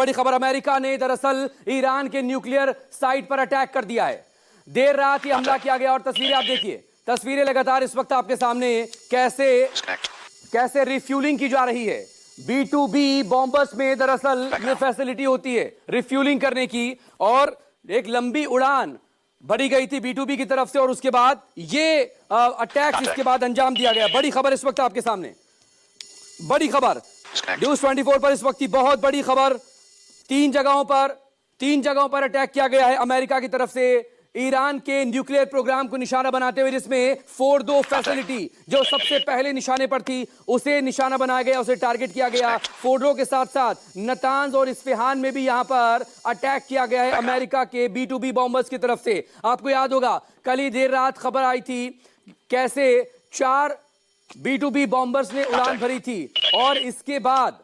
बड़ी खबर, अमेरिका ने दरअसल ईरान के न्यूक्लियर साइट पर अटैक कर दिया है। देर रात ये हमला किया गया और तस्वीरें आप देखिए, तस्वीरें लगातार इस वक्त आपके सामने कैसे रिफ्यूलिंग की जा रही है। B2B बॉम्बर्स में दरअसल ये फैसिलिटी होती है रिफ्यूलिंग करने की, और एक लंबी उड़ान भरी गई थी B2B की तरफ से, और उसके बाद ये अटैक इसके बाद अंजाम दिया गया। बड़ी खबर इस वक्त आपके सामने, बड़ी खबर न्यूज 24 पर इस वक्त की बहुत बड़ी खबर। तीन जगहों पर अटैक किया गया है अमेरिका की तरफ से ईरान के न्यूक्लियर प्रोग्राम को निशाना बनाते हुए, जिसमें फोर्डो फैसिलिटी जो सबसे पहले निशाने पर थी उसे निशाना बनाया गया, उसे टारगेट किया गया। फोर्डो के साथ साथ नतांज और इस्फहान में भी यहां पर अटैक किया गया है अमेरिका के B2B बॉम्बर्स की तरफ से। आपको याद होगा कल ही देर रात खबर आई थी कैसे 4 B2B बॉम्बर्स ने उड़ान भरी थी, और इसके बाद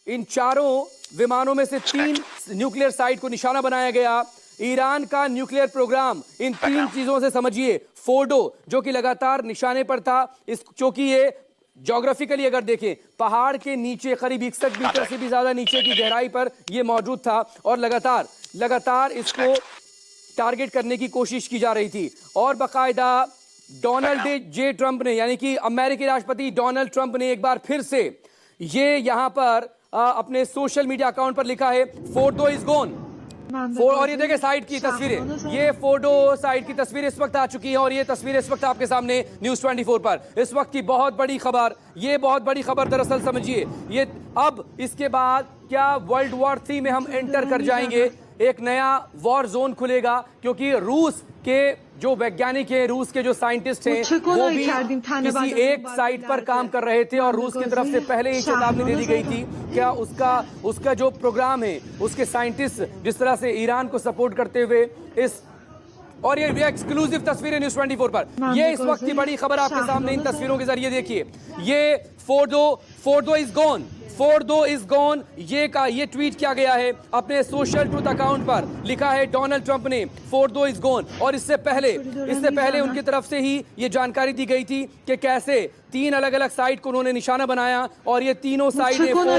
इन चारों विमानों में से 3 न्यूक्लियर साइट को निशाना बनाया गया। ईरान का न्यूक्लियर प्रोग्राम इन 3 चीजों से समझिए, फोर्डो जो कि लगातार निशाने पर था, क्योंकि ये ज्योग्राफिकली अगर देखें पहाड़ के नीचे करीब 61 मीटर से भी ज्यादा नीचे की गहराई पर यह मौजूद था, और लगातार इसको टारगेट करने की कोशिश की जा रही थी। और बाकायदा डोनाल्ड जे ट्रंप ने, यानी कि अमेरिकी राष्ट्रपति डोनाल्ड ट्रंप ने एक बार फिर से ये यहां पर अपने सोशल मीडिया अकाउंट पर लिखा है फोर्डो इज गोन। और ये देखिए साइट की तस्वीरें, ये फोर्डो साइट की तस्वीरें इस वक्त आ चुकी हैं, और ये तस्वीरें इस वक्त आपके सामने न्यूज 24 पर इस वक्त की बहुत बड़ी खबर। ये बहुत बड़ी खबर दरअसल समझिए, ये अब इसके बाद क्या वर्ल्ड वॉर 3 में हम एंटर कर जाएंगे, एक नया वॉर जोन खुलेगा, क्योंकि रूस के जो वैज्ञानिक हैं, रूस के जो साइंटिस्ट हैं, वो भी किसी एक साइट पर काम कर रहे थे, और रूस की तरफ से पहले ही चेतावनी दे दी गई थी क्या उसका जो प्रोग्राम है, उसके साइंटिस्ट जिस तरह से ईरान को सपोर्ट करते हुए इस, और ये एक्सक्लूसिव तस्वीरें न्यूज 24 पर, ये इस वक्त की बड़ी खबर आपके सामने इन तस्वीरों के जरिए देखिए। ये Fordow is gone, Fordow is gone, ये ट्वीट किया गया है अपने सोशल ट्रूथ अकाउंट पर, लिखा है डोनाल्ड ट्रंप ने फोर्डो इज गोन। और इससे पहले उनकी तरफ से ही ये जानकारी दी गई थी कि कैसे 3 अलग अलग साइट को उन्होंने निशाना बनाया, और ये तीनों साइट फोर्डो,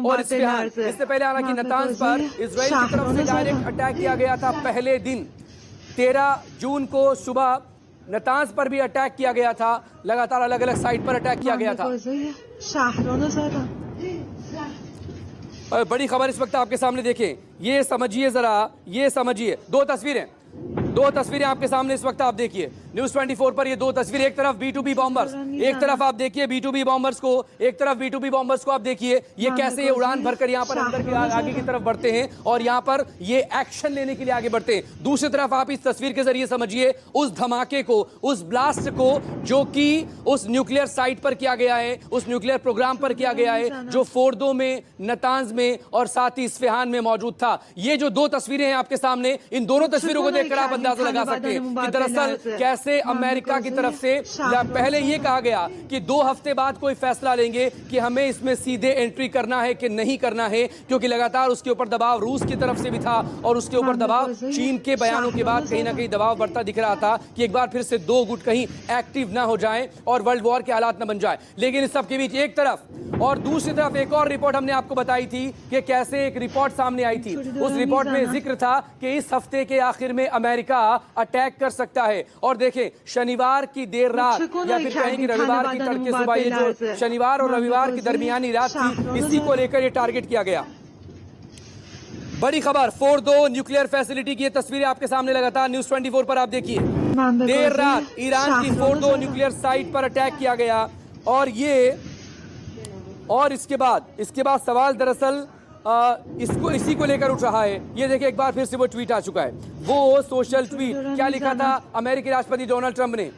और इससे पहले हालांकि नतांज पर इजराइल की तरफ से डायरेक्ट अटैक किया गया था। पहले दिन 13 जून को सुबह नतांज पर भी अटैक किया गया था, लगातार अलग अलग साइट पर अटैक किया गया था। बड़ी खबर इस वक्त आपके सामने देखें, ये समझिए जरा, ये समझिए, दो तस्वीरें आपके सामने इस वक्त आप देखिए न्यूज 24 पर। ये 2 तस्वीरें, एक तरफ B2B बॉम्बर्स, एक तरफ आप देखिए B2B बॉम्बर्स को, एक तरफ B2B बॉम्बर्स को आप देखिए ये कैसे ये उड़ान भरकर यहाँ पर अंदर के आगे की तरफ बढ़ते हैं, और यहाँ पर ये एक्शन लेने के लिए आगे बढ़ते हैं। दूसरी तरफ आप इस तस्वीर के जरिए समझिए उस धमाके को, उस ब्लास्ट को जो कि उस न्यूक्लियर साइट पर किया गया है, उस न्यूक्लियर प्रोग्राम पर किया गया है जो फोर्डो में, नतांज में और साथ ही इस्फहान में मौजूद था। ये जो 2 तस्वीरें हैं आपके सामने, इन दोनों तस्वीरों को देखकर आप अंदाजा लगा सकते हैं कि दरअसल कैसे अमेरिका की तरफ से पहले ये कहा गया कि 2 हफ्ते बाद कोई फैसला लेंगे कि हमें इसमें सीधे एंट्री करना है कि नहीं करना है, क्योंकि लगातार उसके ऊपर दबाव रूस की तरफ से भी था, और उसके ऊपर दबाव चीन के बयानों के बाद कहीं ना कहीं दबाव बढ़ता दिख रहा था कि एक बार फिर से 2 गुट कहीं एक्टिव ना हो जाएं और वर्ल्ड वॉर के हालात न बन जाए। लेकिन इस सब के बीच एक तरफ, और दूसरी तरफ एक और रिपोर्ट हमने आपको बताई थी कि कैसे एक रिपोर्ट सामने आई थी। उस रिपोर्ट में जिक्र था कि इस हफ्ते के आखिर में अमेरिका अटैक कर सकता है। और देखें शनिवार की देर रात, या फिर कहें कि रविवार की तड़के सुबह, ये जो शनिवार और रविवार की दरमियानी रात थी, इसी को लेकर ये टारगेट किया गया। बड़ी खबर, फोर्डो न्यूक्लियर फैसिलिटी की ये तस्वीरें आपके सामने लगातार न्यूज 24 पर आप देखिए। देर रात ईरान की फोर्डो न्यूक्लियर साइट पर अटैक किया गया, और इसके बाद सवाल दरअसल इसी को लेकर उठ रहा है। ये देखिए एक बार फिर से वो ट्वीट आ चुका है, वो सोशल ट्वीट, क्या लिखा था अमेरिकी राष्ट्रपति डोनाल्ड ट्रंप ने,